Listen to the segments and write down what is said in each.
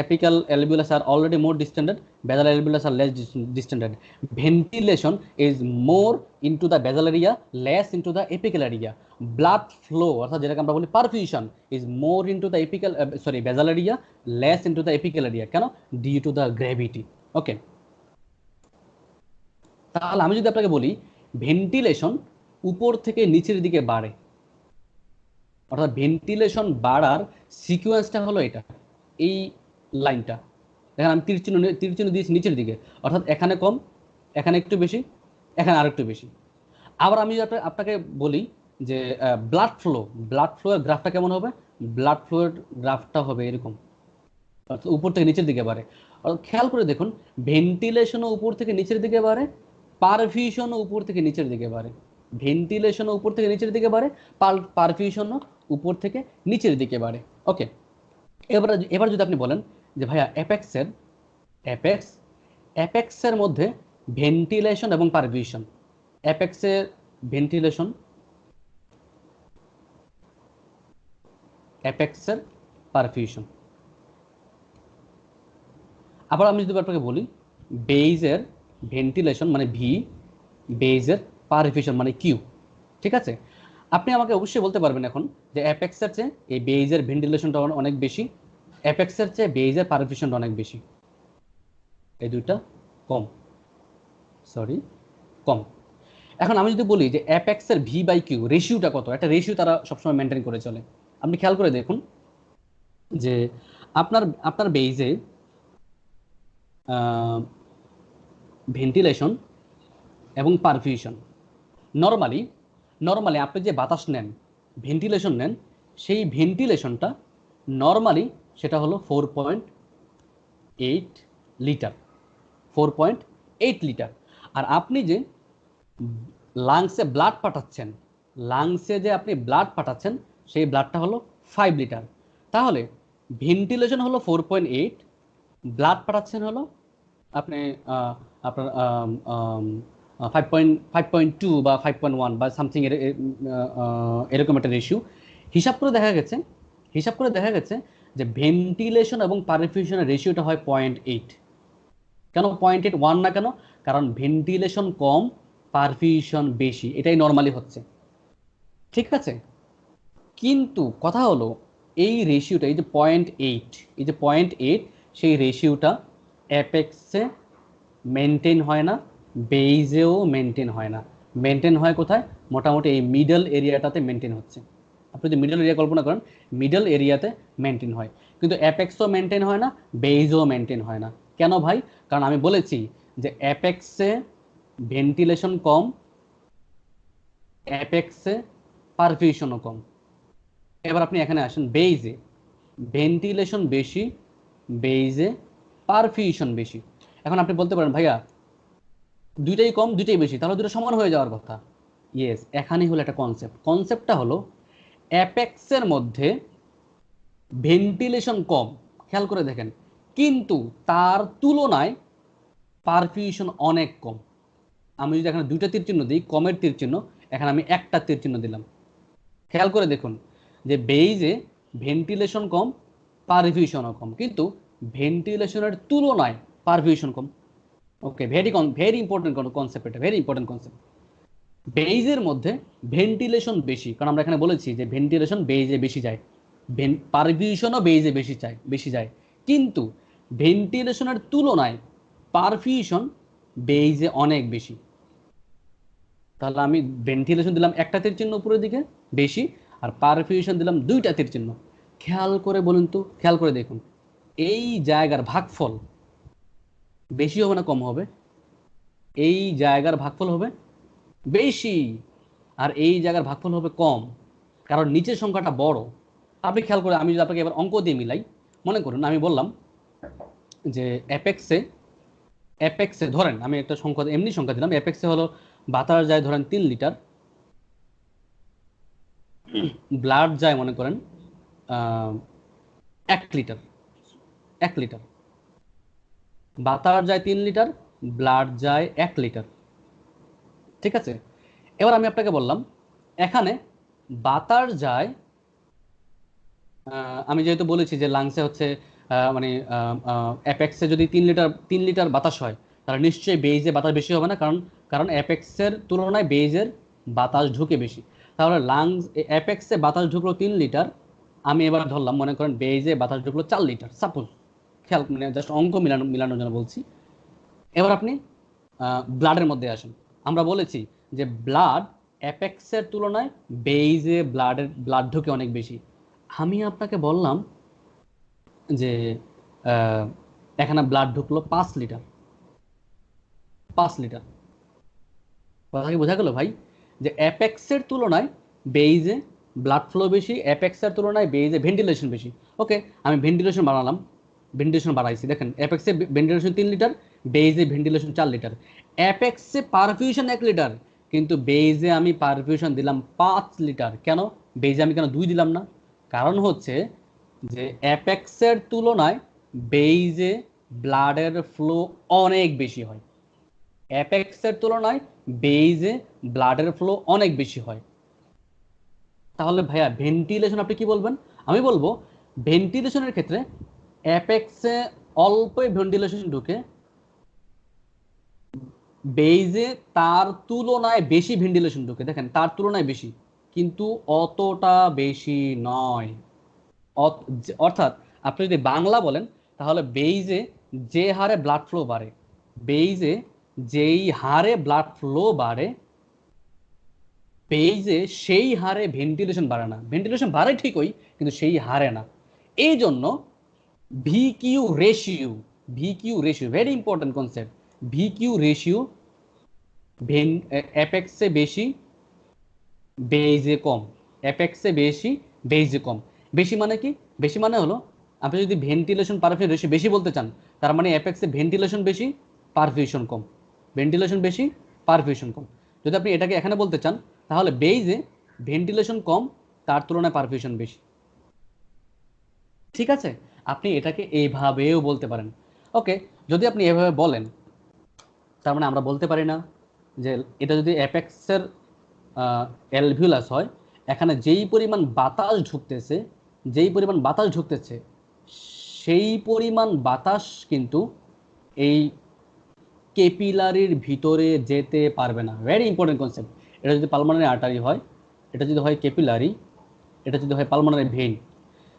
apical alveolus are already more distended, basal alveolus are less distended. Ventilation is more into the basal area, less into the apical area. Blood flow অর্থাৎ যেটাকে আমরা বলি perfusion is more into the apical basal area, less into the apical area. কেন? due to the gravity. ওকে, তাহলে আমি যদি আপনাকে বলি ভেন্টিলেশন উপর থেকে নিচের দিকে বাড়ে, অর্থাৎ ভেন্টিলেশন বাড়ার সিকোয়েন্সটা হলো এটা, এই লাইনটা দেখেন আমি তীর চিহ্ন দিয়েছি নিচের দিকে, অর্থাৎ এখানে কম, এখানে একটু বেশি, এখানে আর একটু বেশি। আবার আমি আপনাকে বলি যে ব্লাড ফ্লো এর গ্রাফটা কেমন হবে, ব্লাড ফ্লো এর গ্রাফটা হবে এরকম, অর্থাৎ উপর থেকে নিচের দিকে বাড়ে। খেয়াল করে দেখুন ভেন্টিলেশনও উপর থেকে নিচের দিকে বাড়ে, পারফিউশনও উপর থেকে নিচের দিকে বাড়ে। ভেন্টিলেশনও উপর থেকে নিচের দিকে বাড়ে, পারফিউশনও উপর থেকে নিচের দিকে বাড়ে। ওকে, এবার যদি আপনি বলেন যে ভাইয়া অ্যাপেক্সের মধ্যে ভেন্টিলেশন এবং পারফিউশন, অ্যাপেক্সের ভেন্টিলেশন, অ্যাপেক্সের পারফিউশন। আবার আমি যদি আপনাকে বলি বেইজের ভেন্টিলেশন মানে ভি, বেইজের পারফিউশন মানে কিউ। ঠিক আছে, আপনি আমাকে অবশ্যই বলতে পারবেন এখন যে অ্যাপেক্সের চেয়ে এই বেইজের ভেন্টিলেশনটা অনেক বেশি, অ্যাপেক্সের চেয়ে বেইজের পারফিউশনটা অনেক বেশি, এই দুইটা কম, কম। এখন আমি যদি বলি যে অ্যাপেক্সের ভি বাই কিউ রেশিওটা কত, একটা রেশিও তারা সবসময় মেনটেন করে চলে। আপনি খেয়াল করে দেখুন যে আপনার বেইজে ভেন্টিলেশন এবং পারফিউশন, নর্মালি আপনি যে বাতাস নেন, ভেন্টিলেশন নেন, সেই ভেন্টিলেশনটা নর্মালি সেটা হলো 4.8 লিটার, 4.8 লিটার। আর আপনি যে লাংসে ব্লাড পাঠাচ্ছেন, সেই ব্লাডটা হলো 5 লিটার। তাহলে ভেন্টিলেশন হলো 4.8, ব্লাড পাঠাচ্ছেন হলো আপনি আপনার 5.2 বা 5.1 বা সামথিং এরকম একটা রেশিও। হিসাব করে দেখা গেছে যে ভেন্টিলেশন এবং পারফিউশনের রেশিওটা হয় 0.8। কেন 0.81 না কেন? কারণ ভেন্টিলেশন কম, পারফিউশন বেশি, এটাই নর্মালি হচ্ছে। ঠিক আছে, কিন্তু কথা হলো এই রেশিওটা, এই যে 0.8, সেই রেশিওটা অ্যাপেক্সে মেনটেন হয় না, বেইজেও মেনটেন হয় না। মেনটেন হয় কোথায়? মোটামুটি এই মিডল এরিয়াটাতে মেনটেন হচ্ছে। আপনি যদি মিডল এরিয়া কল্পনা করেন, মিডল এরিয়াতে মেনটেন হয়, কিন্তু অ্যাপেক্সও মেনটেন হয় না, বেইজও মেনটেন হয় না। কেন ভাই? কারণ আমি বলেছি যে অ্যাপেক্সে ভেন্টিলেশন কম, অ্যাপেক্সে পারফিউশনও কম। এবার আপনি এখানে আসেন বেইজে, ভেন্টিলেশন বেশি, বেইজে পারফিউশন বেশি। এখন আপনি বলতে পারেন ভাইয়া দুইটাই কম দুইটাই বেশি, তাহলে দুটো সমান হয়ে যাওয়ার কথা। ইয়েস, এখানেই হলো একটা কনসেপ্টটা হলো অ্যাপেক্সের মধ্যে ভেন্টিলেশন কম, খেয়াল করে দেখেন, কিন্তু তার তুলনায় পারফিউশন অনেক কম। আমি যদি এখানে দুইটা তীর চিহ্ন দিই, কমের তীর চিহ্ন, এখানে আমি একটা তীর চিহ্ন দিলাম। খেয়াল করে দেখুন যে বেইজে ভেন্টিলেশন কম, পারফিউশনও কম, কিন্তু ভেন্টিলেশনের তুলনায় পারফিউশন কম। ওকে, ভেরি ইম্পর্টেন্ট কনসেপ্ট, এটা ভেরি ইম্পর্টেন্ট কনসেপ্ট। বেইজের মধ্যে ভেন্টিলেশন বেশি, কারণ আমরা এখানে বলেছি যে ভেন্টিলেশন বেইজে বেশি যায়, পারফিউশনও বেইজে বেশি যায়, কিন্তু ভেন্টিলেশনের তুলনায় পারফিউশন বেইজে অনেক বেশি। তাহলে আমি ভেন্টিলেশন দিলাম একটা তীর চিহ্ন উপরের দিকে বেশি, আর পারফিউশন দিলাম দুইটা তীর চিহ্ন। খেয়াল করে বলুন তো, খেয়াল করে দেখুন এই জায়গার ভাগফল বেশি হবে না কম হবে? এই জায়গার ভাগফল হবে বেশি, আর এই জায়গার ভাগফল হবে কম, কারণ নিচের সংখ্যাটা বড়। আপনি খেয়াল করে, আমি যদি আপনাকে এবার অঙ্ক দিয়ে মিলাই, মনে করুন আমি বললাম যে অ্যাপেক্সে ধরেন আমি একটা সংখ্যা এমনি সংখ্যা দিলাম, অ্যাপেক্সে হলো বাতাস যায় ধরেন 3 লিটার, ব্লাড যায় মনে করেন 1 লিটার, 1 লিটার বাতাস যায় 3 লিটার, ব্লাড যায় 1 লিটার। ঠিক আছে, এবার আমি আপনাকে বললাম এখানে বাতাস যায়, আমি যেহেতু বলেছি যে লাংসে হচ্ছে মানে অ্যাপেক্সে যদি 3 লিটার বাতাস হয়, তাহলে নিশ্চয়ই বেইজে বাতাস বেশি হবে না, কারণ কারণ অ্যাপেক্সের তুলনায় বেইজের বাতাস ঢুকে বেশি। তাহলে লাংস, অ্যাপেক্সে বাতাস ঢুকলো 3 লিটার, আমি এবার ধরলাম মনে করেন বেইজে বাতাস ঢুকলো 4 লিটার, সাপোজ, খেয়াল মানে জাস্ট অঙ্ক মিলানোর জন্য বলছি। এবার আপনি ব্লাডের মধ্যে আসেন। আমরা বলেছি যে ব্লাড অ্যাপেক্সের তুলনায় বেইজে ব্লাড ঢোকে অনেক বেশি। আমি আপনাকে বললাম যে আহ, এখানে ব্লাড ঢুকলো 5 লিটার, 5 লিটার। কথা কি বোঝা গেল ভাই? যে অ্যাপেক্সের তুলনায় বেইজে ব্লাড ফ্লো বেশি, অ্যাপেক্সের তুলনায় বেইজে ভেন্টিলেশন বেশি। ওকে, আমি ভেন্টিলেশন বাড়ালাম, ভেন্টিলেশন বাড়াইছি। দেখেন অ্যাপেক্সে ভেন্টিলেশন 3 লিটার, বেইজে ভেন্টিলেশন 4 লিটার। অ্যাপেক্সে পারফিউশন 1 লিটার, কিন্তু বেইজে আমি পারফিউশন দিলাম 5 লিটার। কেন বেইজে আমি কেন 2 দিলাম না? কারণ হচ্ছে যে অ্যাপেক্সের তুলনায় বেইজে ব্লাডের ফ্লো অনেক বেশি হয়, অ্যাপেক্সের তুলনায় বেইজে ব্লাডের ফ্লো অনেক বেশি হয়। তাহলে ভাইয়া ভেন্টিলেশন আপনি কি বলবেন? আমি বলবো ভেন্টিলেশনের ক্ষেত্রে অ্যাপেক্সে অল্প ভেন্টিলেশন ঢুকে, বেইজে তার তুলনায় বেশি ভেন্টিলেশন ঢুকে। দেখেন তার তুলনায় বেশি, কিন্তু অতটা বেশি নয়। অর্থাৎ আপনি যদি বাংলা বলেন, তাহলে বেইজে যে হারে ব্লাড ফ্লো বাড়ে, বেইজে যেই হারে ব্লাড ফ্লো বাড়ে, পেইজে সেই হারে ভেন্টিলেশন বাড়ে না। ভেন্টিলেশন বাড়ে ঠিকই, কিন্তু সেই হারে না। এই জন্য VQ ratio, VQ ratio very important concept. VQ ratio অ্যাপেক্সে বেশি, বেইজে কম। অ্যাপেক্সে বেশি, বেইজে কম। বেশি মানে কি? বেশি মানে হলো আপনি যদি ভেন্টিলেশন পারফিউশন রেশিও বেশি বলতে চান, তার মানে অ্যাপেক্সে ভেন্টিলেশন বেশি, পারফিউশন কম। ভেন্টিলেশন বেশি, পারফিউশন কম। যদি আপনি এটাকে এখানে বলতে চান, তাহলে বেইজে ভেন্টিলেশন কম, তার তুলনায় পারফিউশন বেশি। ঠিক আছে, আপনি এটাকে এইভাবেও বলতে পারেন। ওকে, যদি আপনি এভাবে বলেন, তার মানে আমরা বলতে পারি না যে এটা যদি অ্যাপেক্সের অ্যালভিউলাস হয়, এখানে যেই পরিমাণ বাতাস ঢুকতেছে, যেই পরিমাণ বাতাস ঢুকতেছে, সেই পরিমাণ বাতাস কিন্তু এই কেপিলারির ভিতরে যেতে পারবে না। Very important concept. এটা যদি পালমোনারি আর্টারি হয়, এটা যদি হয় ক্যাপিলারি, এটা যদি হয় পালমোনারি ভেইন,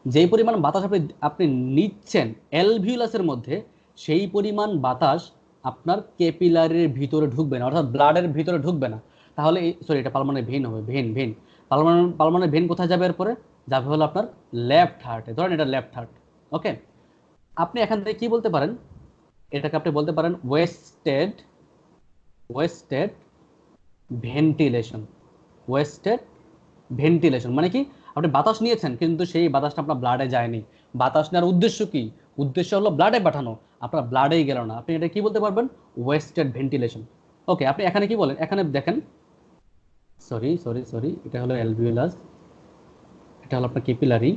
যেই পরিমাণ বাতাস আপনি আপনি নিচ্ছেন অ্যালভিউলাসের মধ্যে, সেই পরিমাণ বাতাস আপনার ক্যাপিলারির ভিতরে ঢুকবে না, অর্থাৎ ব্লাডের ভিতরে ঢুকবে না। তাহলে সরি, এটা পালমোনারি ভেইন হবে, ভেইন। পালমোনারি ভেইন কোথায় যাবে এরপরে? যাবে হলো আপনার লেফট হার্টে। ধরেন এটা লেফট হার্ট। ওকে, আপনি এখান থেকে কি বলতে পারেন? এটাকে আপনি বলতে পারেন ওয়েস্টেড ভেন্টিলেশন। ওয়েস্টেড ভেন্টিলেশন মানে কি? আপনি বাতাস নিয়েছেন, কিন্তু সেই বাতাসটা আপনার ব্লাডে যায়নি। বাতাস নেওয়ার উদ্দেশ্য কি? উদ্দেশ্য হলো ব্লাডে পাঠানো, আপনার ব্লাডেই গেল না। আপনি এটা কি বলতে পারবেন? Wasted ventilation. ওকে, আপনি এখানে কি বলেন? এখানে দেখেন, সরি, এটা হলো অ্যালভিওলাস, এটা হলো আপনার ক্যাপিলারি,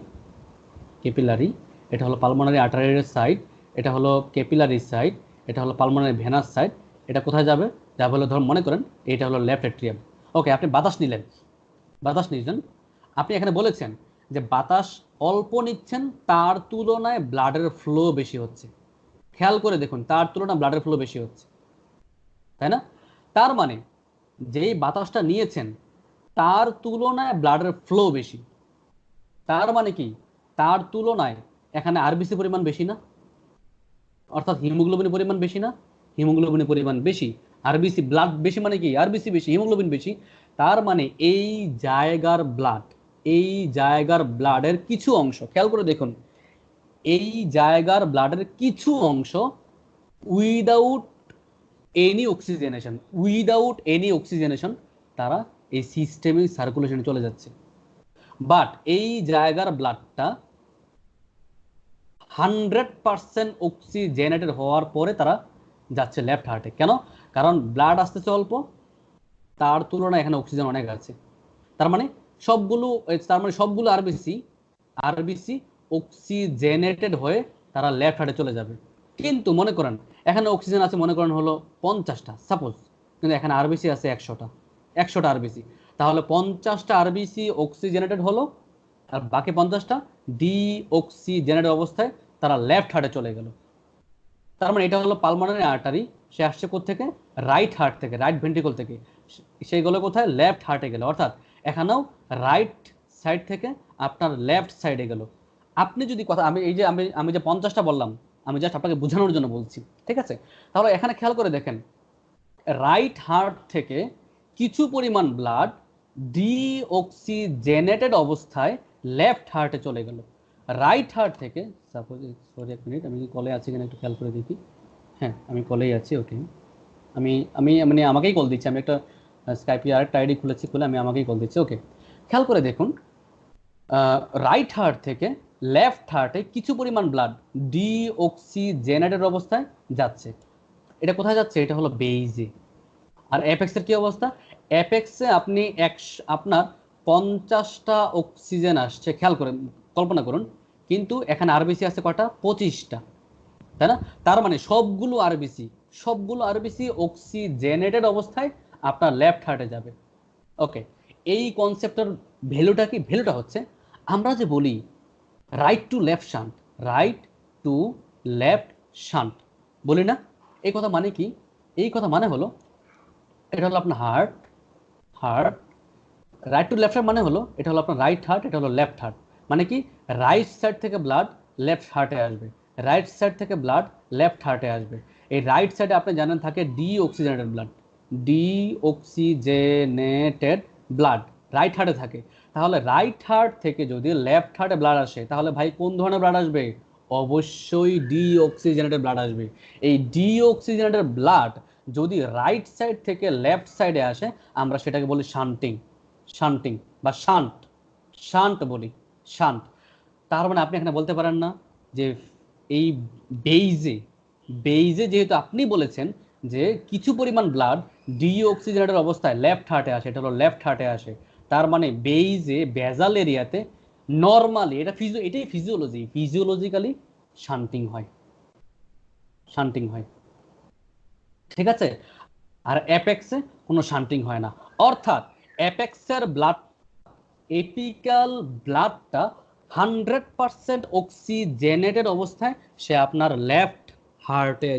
এটা হলো পালমোনারি আর্টারির সাইড, এটা হলো ক্যাপিলারি সাইড, এটা হলো পালমোনারি ভেনাস সাইড। এটা কোথায় যাবে? যাবে হলো, ধরুন মনে করেন এটা হলো লেফট এট্রিয়াম। ওকে, আপনি বাতাস নিলেন, বাতাস নিয়েছেন। আপনি এখানে বলেছেন যে বাতাস অল্প নিচ্ছেন, তার তুলনায় ব্লাডের ফ্লো বেশি হচ্ছে। খেয়াল করে দেখুন, তার তুলনায় ব্লাডের ফ্লো বেশি হচ্ছে, তাই না? তার মানে যেই বাতাসটা নিয়েছেন, তার তুলনায় ব্লাডের ফ্লো বেশি। তার মানে কি? তার তুলনায় এখানে আরবিসি পরিমাণ বেশি না? অর্থাৎ হিমোগ্লোবিনের পরিমাণ বেশি না? হিমোগ্লোবিনের পরিমাণ বেশি। আরবিসি ব্লাড বেশি মানে কি? আরবিসি বেশি, হিমোগ্লোবিন বেশি। তার মানে এই জায়গার ব্লাড, এই জায়গার ব্লাডের কিছু অংশ, খেয়াল করে দেখুন, এই জায়গার ব্লাডের কিছু অংশ উইদাউট উইদাউট এনি অক্সিজেনেশন তারা এই সিস্টেমিক সার্কুলেশনে চলে যাচ্ছে। বাট এই জায়গার ব্লাডটা 100% অক্সিজেনেটেড হওয়ার পরে তারা যাচ্ছে লেফট হার্টে। কেন? কারণ ব্লাড আসতেছে অল্প, তার তুলনায় এখানে অক্সিজেন অনেক আছে। তার মানে সবগুলো তার মানে সবগুলো আরবিসি আরবিসি অক্সিজেনেটেড হয়ে তারা লেফট হার্টে চলে যাবে। কিন্তু মনে করেন এখানে অক্সিজেন আছে মনে করেন হলো 50টা সাপোজ, কিন্তু এখানে আরবিসি আছে 100টা আরবিসি। তাহলে 50টা আরবিসি অক্সিজেনেটেড হলো, আর বাকি 50টা ডি অক্সিজেনেটেড অবস্থায় তারা লেফট হার্টে চলে গেল। তার মানে এটা হলো পালমোনারি আর্টারি, সে আসছে কোত্থেকে? রাইট হার্ট থেকে, রাইট ভেন্ট্রিকল থেকে, সেই গেলো কোথায়? লেফট হার্টে গেল। অর্থাৎ এখানেও রাইট সাইড থেকে আপনার লেফট সাইডে গেল। আপনি যদি কথা, আমি এই যে আমি যে 50টা বললাম, আমি জাস্ট আপনাকে বোঝানোর জন্য বলছি, ঠিক আছে? তাহলে এখানে খেয়াল করে দেখেন, রাইট হার্ট থেকে কিছু পরিমাণ ব্লাড ডিঅক্সিজেনেটেড অবস্থায় লেফট হার্টে চলে গেল। রাইট হার্ট থেকে, সাপোজ, সরি এক মিনিট, আমি কলে আছি কিনা একটু খেয়াল করে দেখি। হ্যাঁ, আমি কলেই আছি, ওকে। আমি আমি মানে আমাকেই কল দিচ্ছি, আমি একটা স্কাইপে আরেকটা আইডি খুলেছি, খুলে আমি আমাকেই কল দিচ্ছি, ওকে। খেয়াল করে দেখুন, রাইট হার্ট থেকে লেফট হার্টে কিছু পরিমাণ ব্লাড ডিঅক্সিজেনেটেড অবস্থায় যাচ্ছে। এটা কোথায় যাচ্ছে? এটা হলো বেইজে। আর অ্যাপেক্সের কি অবস্থা? অ্যাপেক্সে আপনি আপনার 50টা অক্সিজেন আসছে, খেয়াল করে কল্পনা করুন, কিন্তু এখানে আরবিসি আছে কয়টা? 25টা, তাই না? তার মানে সবগুলো আরবিসি অক্সিজেনেটেড অবস্থায় আপনার লেফট হার্টে যাবে। ওকে, এই কনসেপ্টের ভ্যালুটা কি? ভ্যালুটা হচ্ছে, আমরা যে বলি right to left shunt, right to left shunt বলি না? এই কথা মানে কি? এই কথা মানে হলো, এটা হলো আপনার heart, right to left heart মানে হলো, এটা হলো আপনার রাইট হার্ট, এটা হলো লেফট হার্ট। মানে কি? রাইট সাইড থেকে ব্লাড লেফট হার্টে আসবে, রাইট সাইড থেকে ব্লাড লেফট হার্টে আসবে। এই রাইট সাইডে আপনি জানেন থাকে deoxygenated blood, deoxygenated blood right হার্টে থাকে। তাহলে রাইট হার্ট থেকে যদি লেফট হার্টে ব্লাড আসে, তাহলে ভাই কোন ধরনের ব্লাড আসবে? অবশ্যই ডিঅক্সিজেনেটেড ব্লাড আসবে। এই ডিঅক্সিজেনেটেড ব্লাড যদি রাইট সাইড থেকে লেফট সাইডে আসে, আমরা সেটাকে বলি শান্টিং বা শান্ট বলি, শান্ট। তার মানে আপনি এখানে বলতে পারেন না যে এই বেইজে যেহেতু আপনি বলেছেন যে কিছু পরিমাণ ব্লাড ডিঅক্সিজেনেটেড অবস্থায় লেফট হার্টে আসে, এটা হলো লেফট হার্টে আসে, তার মানে বেইজে বেজাল এরিয়াতে নর্মালি এটাই ফিজিওলজিক্যালি শান্টিং হয়, ঠিক আছে? আর অ্যাপেক্সে কোনো শান্টিং হয় না। অর্থাৎ অ্যাপেক্সের ব্লাড, এপিক্যাল ব্লাডটা 100% অক্সিজেনেটেড অবস্থায় সে আপনার লেফট হার্টে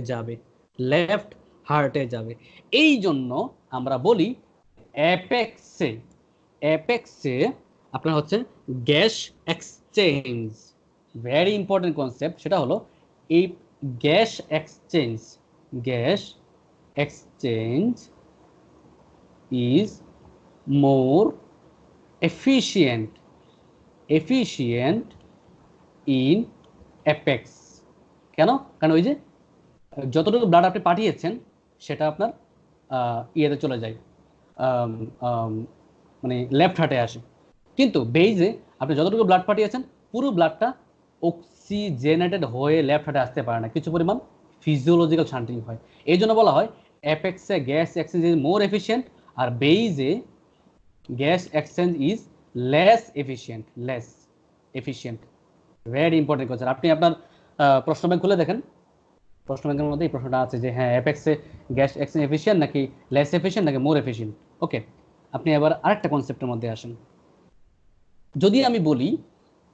যাবে। এই জন্য আমরা বলি অ্যাপেক্সে আপনার হচ্ছে gas exchange, very important concept. সেটা হলো এই gas exchange is more efficient in apex. কেন? কারণ ওই যে যতটুকু ব্লাড আপনি পাঠিয়েছেন সেটা আপনার ইয়েতে চলে যায়, মানে লেফট হার্টে আসে। কিন্তু বেইজে আপনি যতটুকু ব্লাড পাঠিয়েছেন পুরো ব্লাডটা অক্সিজেনেটেড হয়ে লেফট হার্টে আসতে পারে না, কিছু পরিমাণ ফিজিওলজিক্যাল শান্টিং হয়। এই জন্য বলা হয় অ্যাপেক্সে gas exchange is more efficient, আর বেইজে gas exchange is less efficient. Very important question. আপনি আপনার প্রশ্ন ব্যাংক খুলে দেখেন, প্রশ্ন ব্যাংকের মধ্যে এই প্রশ্নটা আছে যে হ্যাঁ, অ্যাপেক্সে গ্যাস এক্সচেঞ্জ এফিশিয়েন্ট নাকি লেস এফিশিয়েন্ট নাকি মোর এফিশিয়েন্ট। ওকে, আপনি এবার আরেকটা কনসেপ্টের মধ্যে আসেন। যদি আমি বলি,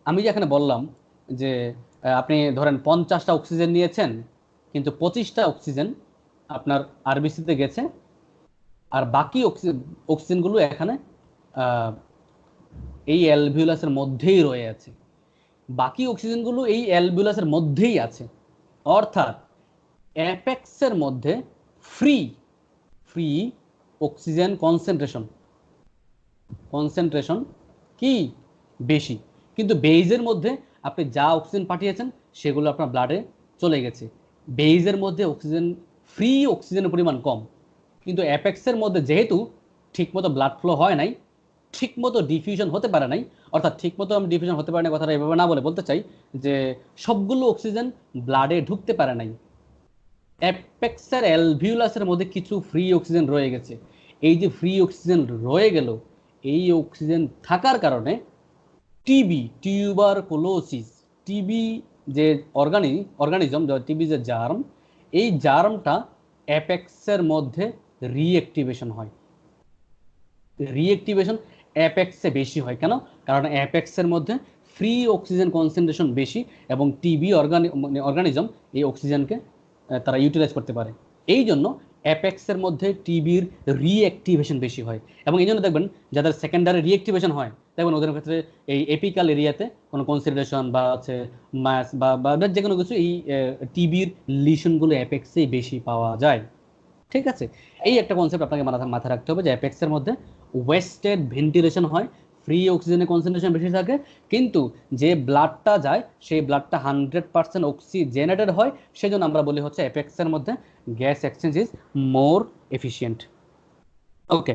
আমি যে এখানে বললাম যে আপনি ধরেন 50টা অক্সিজেন নিয়েছেন, কিন্তু 25টা অক্সিজেন আপনার আরবিসিতে গেছে, আর বাকি অক্সিজেনগুলো এখানে এই অ্যালভিউলাসের মধ্যেই রয়ে আছে, বাকি অক্সিজেনগুলো এই অ্যালভিউলাসের মধ্যেই আছে। অর্থাৎ অ্যাপেক্সের মধ্যে ফ্রি অক্সিজেন কনসেন্ট্রেশন কি বেশি, কিন্তু বেইজের মধ্যে আপনি যা অক্সিজেন পাঠিয়েছেন সেগুলো আপনার ব্লাডে চলে গেছে। বেইজের মধ্যে ফ্রি অক্সিজেনের পরিমাণ কম, কিন্তু অ্যাপেক্সের মধ্যে যেহেতু ঠিকমতো ব্লাড ফ্লো হয় নাই, ঠিকমতো ডিফিউশন হতে পারে নাই, অর্থাৎ ঠিকমতো আমি ডিফিউশন হতে পারে না কথাটা এভাবে না বলতে চাই যে সবগুলো অক্সিজেন ব্লাডে ঢুকতে পারে নাই। অ্যাপেক্সের অ্যালভিউলাসের মধ্যে কিছু ফ্রি অক্সিজেন রয়ে গেছে। এই যে ফ্রি অক্সিজেন রয়ে গেল, এই অক্সিজেন থাকার কারণে টিউবারকুলোসিস, টিবি যে অর্গানিজম, টিবি যে জার্ম, এই জার্মটা অ্যাপেক্সের মধ্যে রিঅ্যাক্টিভেশন অ্যাপেক্সে বেশি হয়। কেন? কারণ অ্যাপেক্সের মধ্যে ফ্রি অক্সিজেন কনসেন্ট্রেশন বেশি এবং টিবি অর্গানিজম এই অক্সিজেনকে তারা ইউটিলাইজ করতে পারে। এই জন্য অ্যাপেক্সের মধ্যে টিবির রিঅ্যাক্টিভেশন বেশি হয়, এবং এই জন্য দেখবেন যাদের সেকেন্ডারি রিঅ্যাক্টিভেশন হয় দেখবেন ওদের ক্ষেত্রে এই এপিক্যাল এরিয়াতে কোনো কনসিডারেশন বা হচ্ছে মাস বা যে কোনো কিছু এই টিবির লিশনগুলো অ্যাপেক্সেই বেশি পাওয়া যায়। ঠিক আছে, এই একটা কনসেপ্ট আপনাকে মাথায় রাখতে হবে যে অ্যাপেক্সের মধ্যে ওয়েস্টেড ভেন্টিলেশন হয়, ফ্রি অক্সিজেনের কনসেন্ট্রেশন বেশি থাকে, কিন্তু যে ব্লাডটা যায় সেই ব্লাডটা 100% অক্সিজেনেটেড হয়, সেজন্য আমরা বলি হচ্ছে অ্যাপেক্সের মধ্যে gas exchange is more efficient. Okay.